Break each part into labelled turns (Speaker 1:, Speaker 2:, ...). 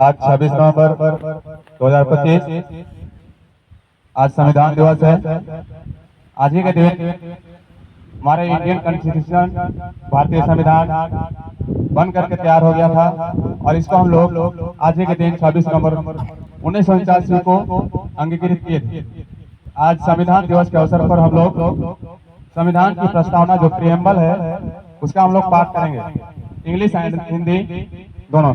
Speaker 1: आज 26 नवंबर 2025 आज संविधान दिवस है। आज ही के दिन हमारे इंडियन कॉन्स्टिट्यूशन भारतीय संविधान बन करके तैयार हो गया था और इसको हम लोग आज ही के दिन 26 नवंबर 1949 को अंगीकृत किए थे। आज संविधान दिवस के अवसर पर हम लोग संविधान की प्रस्तावना जो प्रिएम्बल है उसका हम लोग पाठ करेंगे, इंग्लिश एंड हिंदी दोनों।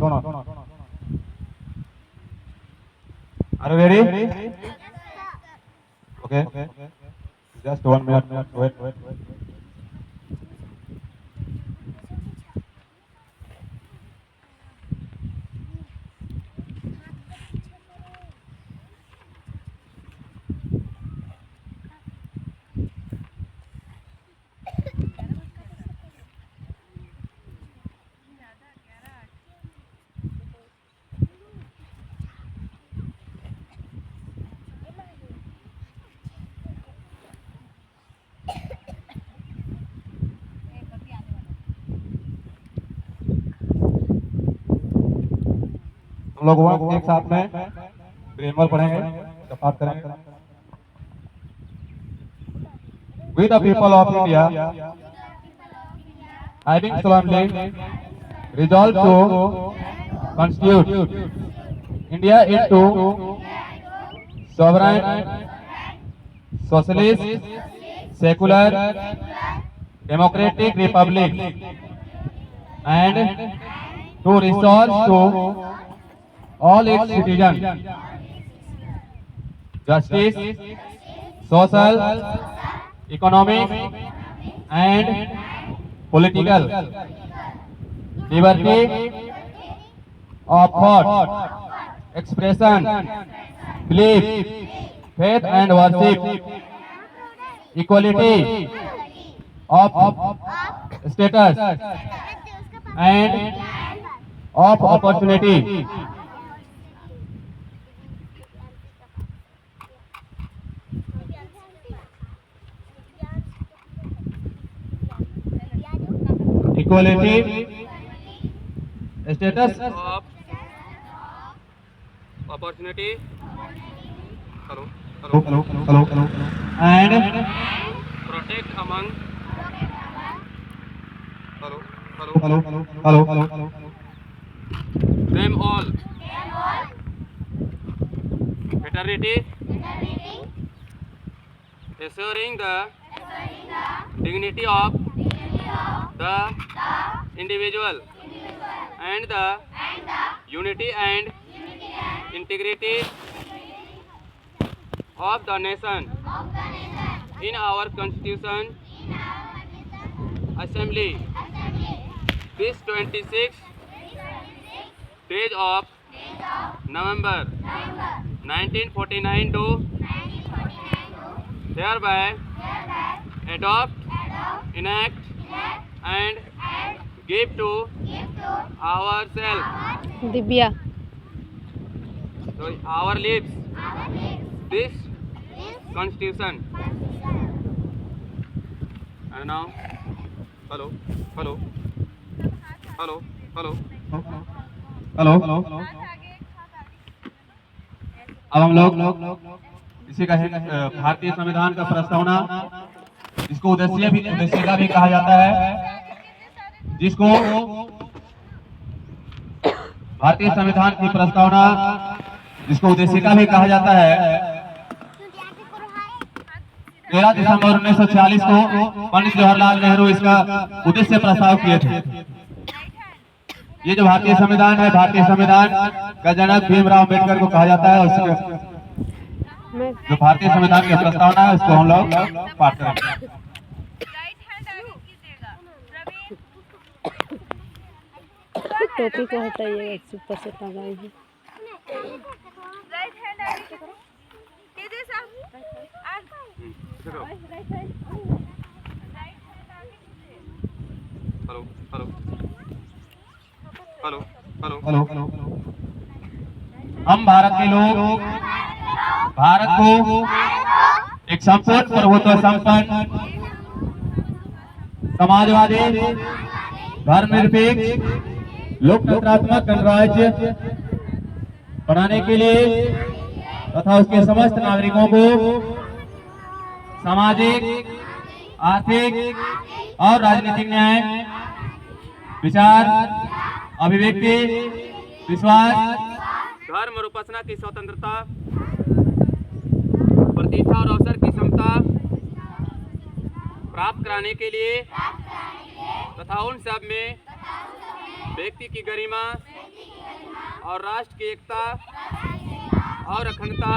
Speaker 1: Are you ready? Okay. Just 1 minute. Wait. हम लोग एक साथ में प्रिएम्बल पढ़ेंगे, पाठ करेंगे। We the people of India, having solemnly resolved to constitute India into sovereign, socialist, secular, democratic republic, and to restore to all its citizens justice, social, economic, and political liberty of thought, expression, belief, faith and worship, equality of status and of opportunity. Equality, status
Speaker 2: of opportunity,
Speaker 1: and
Speaker 2: protect among them all, fraternity, assuring the dignity of the individual and the unity and integrity of the nation. In our Constitution Assembly, this 26th day of November 1949 do hereby adopt, enact and give to ourselves,
Speaker 3: Divya
Speaker 2: our lives, this Constitution. And now, hello.
Speaker 1: अब हम लोग इसी का भारतीय संविधान का प्रस्तावना, जिसको उद्देशिका भी कहा जाता है, जिसको भारतीय संविधान की प्रस्तावना जिसको उद्देशिका भी कहा जाता है, 13 दिसंबर 1946 को पंडित जवाहरलाल नेहरू इसका उद्देश्य प्रस्ताव किए थे। ये जो भारतीय संविधान है, भारतीय संविधान का जनक भीमराव अम्बेडकर को कहा जाता है। उसके जो भारतीय संविधान की प्रस्तावना है उसको हम लोग पाठ करेंगे।
Speaker 3: टोपी को हटाइएगा, ऊपर से टंगाई है।
Speaker 1: हेलो। हम भारत के लोग भारत को एक संपूर्ण प्रभुत्व संपन्न समाजवादी धर्मनिरपेक्ष लोकतंत्रात्मक गणराज्य बनाने के लिए तथा उसके समस्त नागरिकों को सामाजिक, आर्थिक और राजनीतिक न्याय, विचार, अभिव्यक्ति, विश्वास,
Speaker 2: धर्म और उपासना की स्वतंत्रता, प्रतिष्ठा और अवसर की समता प्राप्त कराने के लिए तथा उन सब में व्यक्ति की गरिमा और राष्ट्र की एकता और अखंडता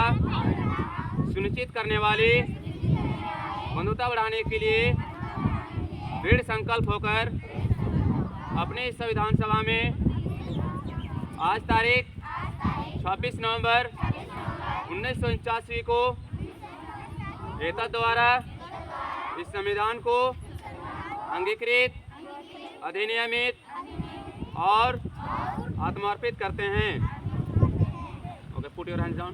Speaker 2: सुनिश्चित करने वाली बंधुता बढ़ाने के लिए दृढ़ संकल्प होकर अपने इस संविधान सभा में आज तारीख 26 नवंबर 1989 को एतद द्वारा इस संविधान को अंगीकृत, अधिनियमित और आत्मार्पित करते हैं। Okay, put your hands down.